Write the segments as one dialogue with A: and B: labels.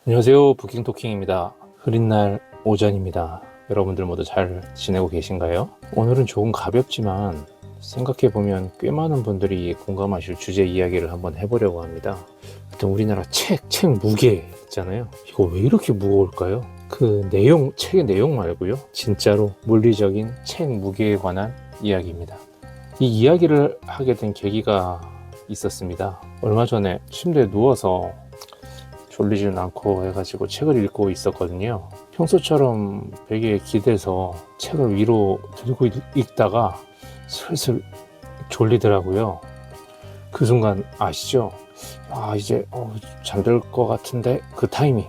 A: 안녕하세요. 부킹토킹입니다. 흐린 날 오전입니다. 여러분들 모두 잘 지내고 계신가요? 오늘은 조금 가볍지만 생각해보면 꽤 많은 분들이 공감하실 주제 이야기를 한번 해보려고 합니다. 일단 우리나라 책 무게 있잖아요. 이거 왜 이렇게 무거울까요? 그 내용, 책의 내용 말고요. 진짜로 물리적인 책 무게에 관한 이야기입니다. 이 이야기를 하게 된 계기가 있었습니다. 얼마 전에 침대에 누워서 졸리지는 않고 해가지고 책을 읽고 있었거든요. 평소처럼 베개에 기대서 책을 위로 들고 읽다가 슬슬 졸리더라고요. 그 순간 아시죠? 이제 잠들 것 같은데 그 타이밍,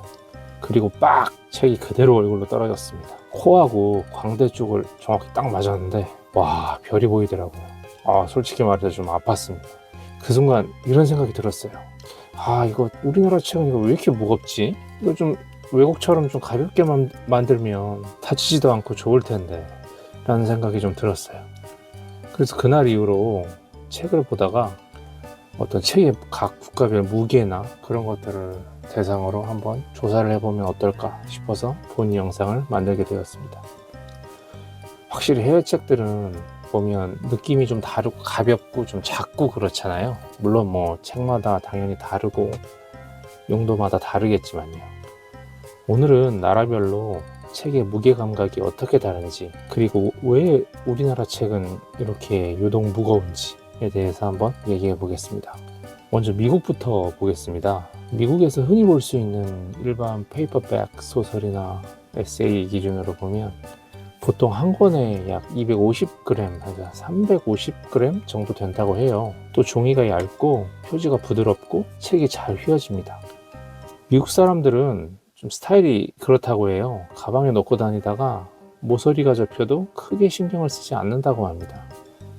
A: 그리고 빡! 책이 그대로 얼굴로 떨어졌습니다. 코하고 광대 쪽을 정확히 딱 맞았는데 와, 별이 보이더라고요. 솔직히 말해서 좀 아팠습니다. 그 순간 이런 생각이 들었어요. 이거 우리나라 책은 이거 왜 이렇게 무겁지? 이거 좀 외국처럼 좀 가볍게 만들면 다치지도 않고 좋을 텐데 라는 생각이 좀 들었어요. 그래서 그날 이후로 책을 보다가 어떤 책의 각 국가별 무게나 그런 것들을 대상으로 한번 조사를 해보면 어떨까 싶어서 본 영상을 만들게 되었습니다. 확실히 해외 책들은 보면 느낌이 좀 다르고 가볍고 좀 작고 그렇잖아요. 물론 뭐 책마다 당연히 다르고 용도마다 다르겠지만요. 오늘은 나라별로 책의 무게 감각이 어떻게 다른지, 그리고 왜 우리나라 책은 이렇게 유독 무거운지에 대해서 한번 얘기해 보겠습니다. 먼저 미국부터 보겠습니다. 미국에서 흔히 볼 수 있는 일반 페이퍼백 소설이나 에세이 기준으로 보면 보통 한 권에 약 250g, 350g 정도 된다고 해요. 또 종이가 얇고 표지가 부드럽고 책이 잘 휘어집니다. 미국 사람들은 좀 스타일이 그렇다고 해요. 가방에 넣고 다니다가 모서리가 접혀도 크게 신경을 쓰지 않는다고 합니다.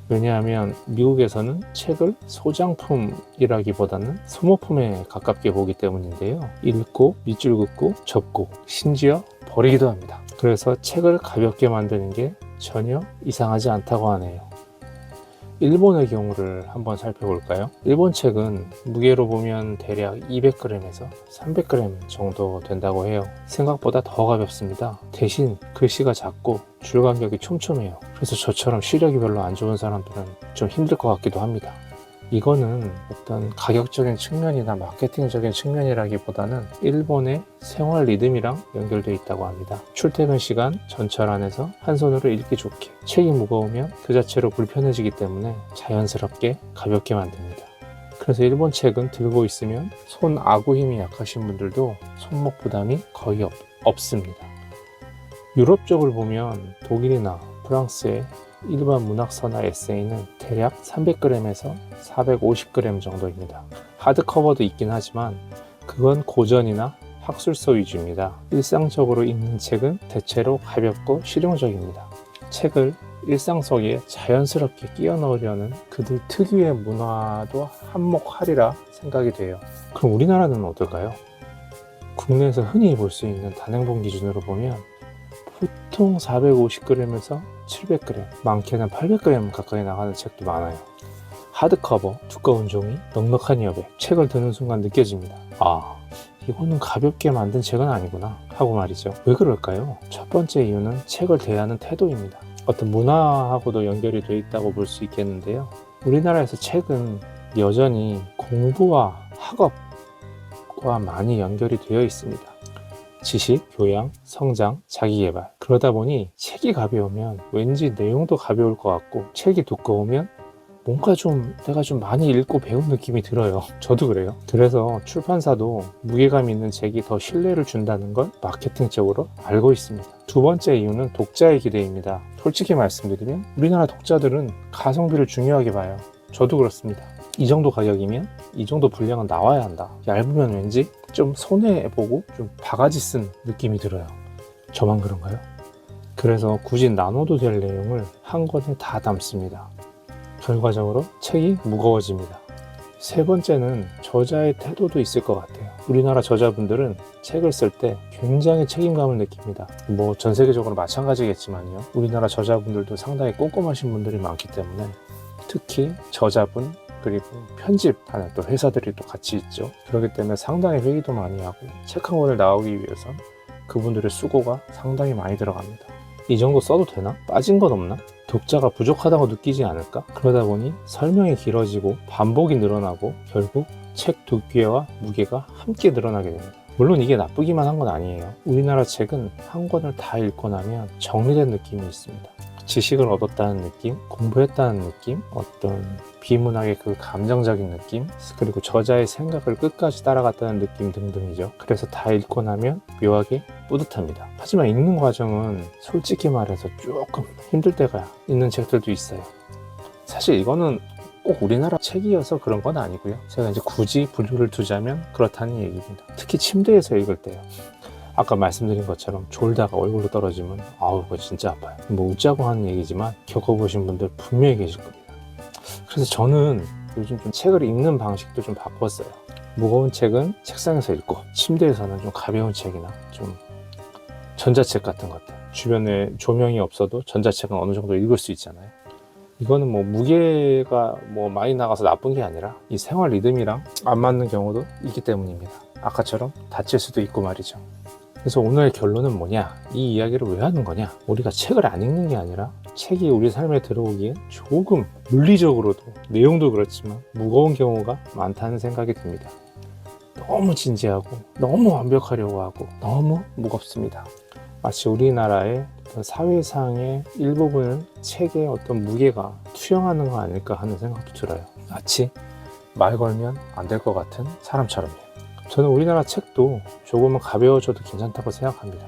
A: 왜냐하면 미국에서는 책을 소장품이라기보다는 소모품에 가깝게 보기 때문인데요. 읽고 밑줄 긋고 접고 심지어 버리기도 합니다. 그래서 책을 가볍게 만드는 게 전혀 이상하지 않다고 하네요. 일본의 경우를 한번 살펴볼까요? 일본 책은 무게로 보면 대략 200g에서 300g 정도 된다고 해요. 생각보다 더 가볍습니다. 대신 글씨가 작고 줄 간격이 촘촘해요. 그래서 저처럼 시력이 별로 안 좋은 사람들은 좀 힘들 것 같기도 합니다. 이거는 어떤 가격적인 측면이나 마케팅적인 측면이라기보다는 일본의 생활 리듬이랑 연결되어 있다고 합니다. 출퇴근 시간 전철 안에서 한 손으로 읽기 좋게, 책이 무거우면 그 자체로 불편해지기 때문에 자연스럽게 가볍게 만듭니다. 그래서 일본 책은 들고 있으면 손 아구 힘이 약하신 분들도 손목 부담이 거의 없습니다. 유럽 쪽을 보면 독일이나 프랑스의 일반 문학서나 에세이는 대략 300g에서 450g 정도입니다. 하드커버도 있긴 하지만 그건 고전이나 학술서 위주입니다. 일상적으로 읽는 책은 대체로 가볍고 실용적입니다. 책을 일상 속에 자연스럽게 끼워 넣으려는 그들 특유의 문화도 한몫하리라 생각이 돼요. 그럼 우리나라는 어떨까요? 국내에서 흔히 볼 수 있는 단행본 기준으로 보면 보통 450g에서 700g, 많게는 800g 가까이 나가는 책도 많아요. 하드커버, 두꺼운 종이, 넉넉한 여백, 책을 드는 순간 느껴집니다. 이거는 가볍게 만든 책은 아니구나 하고 말이죠. 왜 그럴까요? 첫 번째 이유는 책을 대하는 태도입니다. 어떤 문화하고도 연결이 되어 있다고 볼 수 있겠는데요. 우리나라에서 책은 여전히 공부와 학업과 많이 연결이 되어 있습니다. 지식, 교양, 성장, 자기개발. 그러다 보니 책이 가벼우면 왠지 내용도 가벼울 것 같고, 책이 두꺼우면 뭔가 내가 좀 많이 읽고 배운 느낌이 들어요. 저도 그래요. 그래서 출판사도 무게감 있는 책이 더 신뢰를 준다는 걸 마케팅적으로 알고 있습니다. 두 번째 이유는 독자의 기대입니다. 솔직히 말씀드리면 우리나라 독자들은 가성비를 중요하게 봐요. 저도 그렇습니다. 이 정도 가격이면 이 정도 분량은 나와야 한다. 얇으면 왠지 좀 손해보고 좀 바가지 쓴 느낌이 들어요. 저만 그런가요? 그래서 굳이 나눠도 될 내용을 한 권에 다 담습니다. 결과적으로 책이 무거워집니다. 세 번째는 저자의 태도도 있을 것 같아요. 우리나라 저자분들은 책을 쓸 때 굉장히 책임감을 느낍니다. 전 세계적으로 마찬가지겠지만요. 우리나라 저자분들도 상당히 꼼꼼하신 분들이 많기 때문에 특히 저자분 그리고 편집하는 또 회사들이 또 같이 있죠. 그렇기 때문에 상당히 회의도 많이 하고 책 한 권을 나오기 위해선 그분들의 수고가 상당히 많이 들어갑니다. 이 정도 써도 되나? 빠진 건 없나? 독자가 부족하다고 느끼지 않을까? 그러다 보니 설명이 길어지고 반복이 늘어나고 결국 책 두께와 무게가 함께 늘어나게 됩니다. 물론 이게 나쁘기만 한 건 아니에요. 우리나라 책은 한 권을 다 읽고 나면 정리된 느낌이 있습니다. 지식을 얻었다는 느낌, 공부했다는 느낌, 어떤 비문학의 그 감정적인 느낌, 그리고 저자의 생각을 끝까지 따라갔다는 느낌 등등이죠. 그래서 다 읽고 나면 묘하게 뿌듯합니다. 하지만 읽는 과정은 솔직히 말해서 조금 힘들 때가 있는 책들도 있어요. 사실 이거는 꼭 우리나라 책이어서 그런 건 아니고요. 제가 이제 굳이 분류를 두자면 그렇다는 얘기입니다. 특히 침대에서 읽을 때요. 아까 말씀드린 것처럼 졸다가 얼굴로 떨어지면 아우 그거 진짜 아파요. 뭐 웃자고 하는 얘기지만 겪어보신 분들 분명히 계실 겁니다. 그래서 저는 요즘 좀 책을 읽는 방식도 좀 바꿨어요. 무거운 책은 책상에서 읽고 침대에서는 좀 가벼운 책이나 좀 전자책 같은 것들, 주변에 조명이 없어도 전자책은 어느 정도 읽을 수 있잖아요. 이거는 뭐 무게가 뭐 많이 나가서 나쁜 게 아니라 이 생활 리듬이랑 안 맞는 경우도 있기 때문입니다. 아까처럼 다칠 수도 있고 말이죠. 그래서 오늘의 결론은 뭐냐? 이 이야기를 왜 하는 거냐? 우리가 책을 안 읽는 게 아니라 책이 우리 삶에 들어오기엔 조금 물리적으로도 내용도 그렇지만 무거운 경우가 많다는 생각이 듭니다. 너무 진지하고 너무 완벽하려고 하고 너무 무겁습니다. 마치 우리나라의 사회상의 일부분을 책의 어떤 무게가 투영하는 거 아닐까 하는 생각도 들어요. 마치 말 걸면 안 될 것 같은 사람처럼요. 저는 우리나라 책도 조금은 가벼워져도 괜찮다고 생각합니다.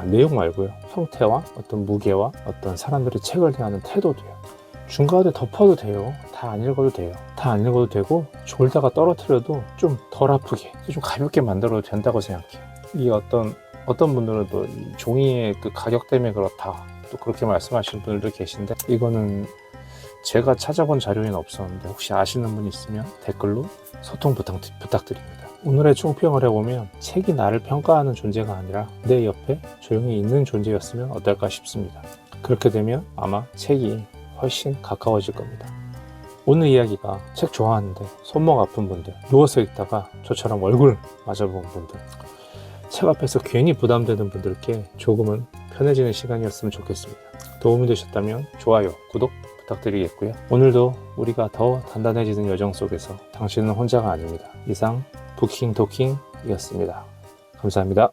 A: 내용 말고요. 형태와 어떤 무게와 어떤 사람들이 책을 대하는 태도도요. 중간에 덮어도 돼요. 다 안 읽어도 돼요. 다 안 읽어도 되고 졸다가 떨어뜨려도 좀 덜 아프게, 좀 가볍게 만들어도 된다고 생각해요. 이 어떤 분들은 또 종이의 그 가격 때문에 그렇다, 또 그렇게 말씀하시는 분들도 계신데, 이거는 제가 찾아본 자료에는 없었는데 혹시 아시는 분 있으면 댓글로 소통 부탁드립니다. 오늘의 총평을 해보면 책이 나를 평가하는 존재가 아니라 내 옆에 조용히 있는 존재였으면 어떨까 싶습니다. 그렇게 되면 아마 책이 훨씬 가까워질 겁니다. 오늘 이야기가 책 좋아하는데 손목 아픈 분들, 누워서 읽다가 저처럼 얼굴 맞아본 분들, 책 앞에서 괜히 부담되는 분들께 조금은 편해지는 시간이었으면 좋겠습니다. 도움이 되셨다면 좋아요, 구독 부탁드리겠고요. 오늘도 우리가 더 단단해지는 여정 속에서 당신은 혼자가 아닙니다. 이상 부킹 토킹이었습니다. 감사합니다.